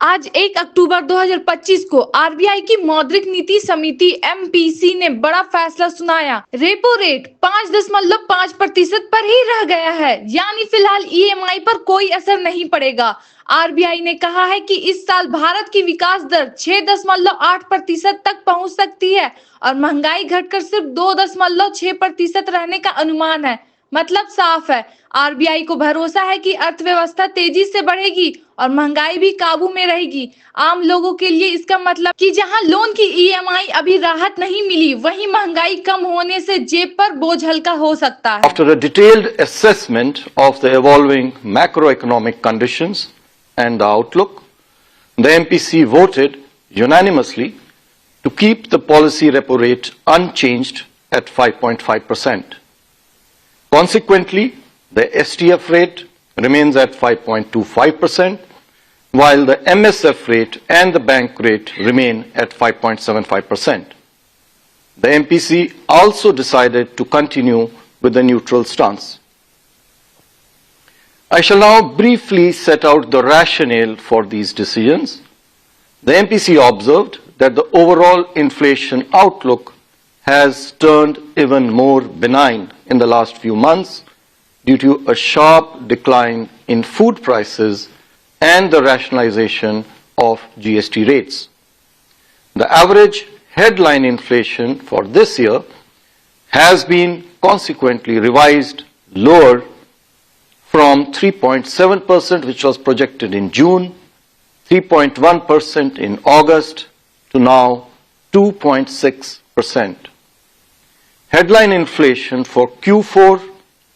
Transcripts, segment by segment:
आज 1 अक्टूबर 2025 को आरबीआई की मौद्रिक नीति समिति एमपीसी ने बड़ा फैसला सुनाया। रेपो रेट 5.5% पर ही रह गया है, यानी फिलहाल ईएमआई पर कोई असर नहीं पड़ेगा। आरबीआई ने कहा है कि इस साल भारत की विकास दर 6.8% तक पहुंच सकती है और महंगाई घटकर सिर्फ 2.6% रहने का अनुमान है। मतलब साफ है, आरबीआई को भरोसा है कि अर्थव्यवस्था तेजी से बढ़ेगी और महंगाई भी काबू में रहेगी। आम लोगों के लिए इसका मतलब कि जहां लोन की ईएमआई अभी राहत नहीं मिली, वहीं महंगाई कम होने से जेब पर बोझ हल्का हो सकता है। After a detailed assessment of the evolving macroeconomic conditions and the outlook, the MPC voted unanimously to keep the policy repo rate unchanged at 5.5%. Consequently, the STF rate remains at 5.25%, while the MSF rate and the bank rate remain at 5.75%. The MPC also decided to continue with the neutral stance. I shall now briefly set out the rationale for these decisions. The MPC observed that the overall inflation outlook has turned even more benign in the last few months due to a sharp decline in food prices and the rationalization of GST rates. The average headline inflation for this year has been consequently revised lower from 3.7%, which was projected in June, 3.1% in August, to now 2.6%. Headline inflation for Q4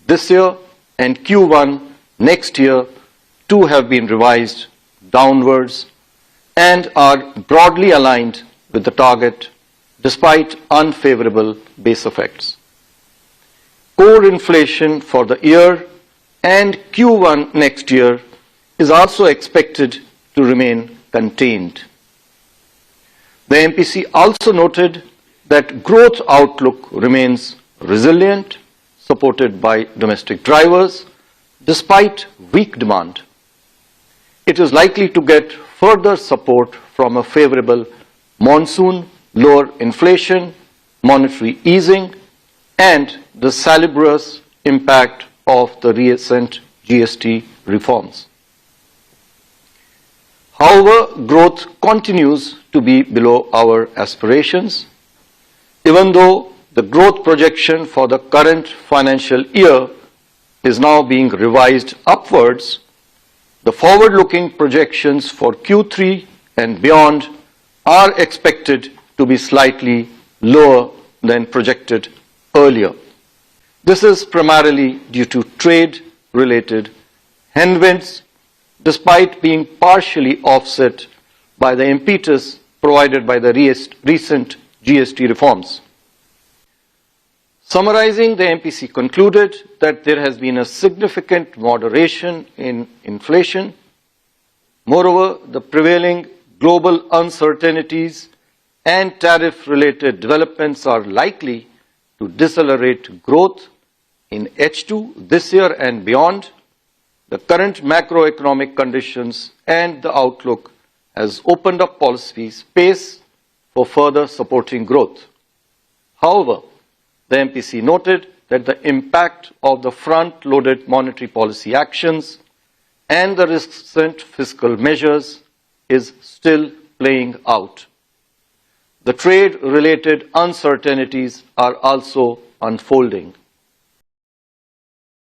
this year and Q1 next year too have been revised downwards and are broadly aligned with the target despite unfavorable base effects. Core inflation for the year and Q1 next year is also expected to remain contained. The MPC also noted that growth outlook remains resilient, supported by domestic drivers, despite weak demand. It is likely to get further support from a favorable monsoon, lower inflation, monetary easing, and the salubrious impact of the recent GST reforms. However, growth continues to be below our aspirations. Even though the growth projection for the current financial year is now being revised upwards, the forward-looking projections for Q3 and beyond are expected to be slightly lower than projected earlier. This is primarily due to trade-related headwinds, despite being partially offset by the impetus provided by the recent GST reforms. Summarizing, the MPC concluded that there has been a significant moderation in inflation. Moreover, the prevailing global uncertainties and tariff-related developments are likely to decelerate growth in H2 this year and beyond. The current macroeconomic conditions and the outlook has opened up policy space for further supporting growth. However, the MPC noted that the impact of the front-loaded monetary policy actions and the recent fiscal measures is still playing out. The trade-related uncertainties are also unfolding.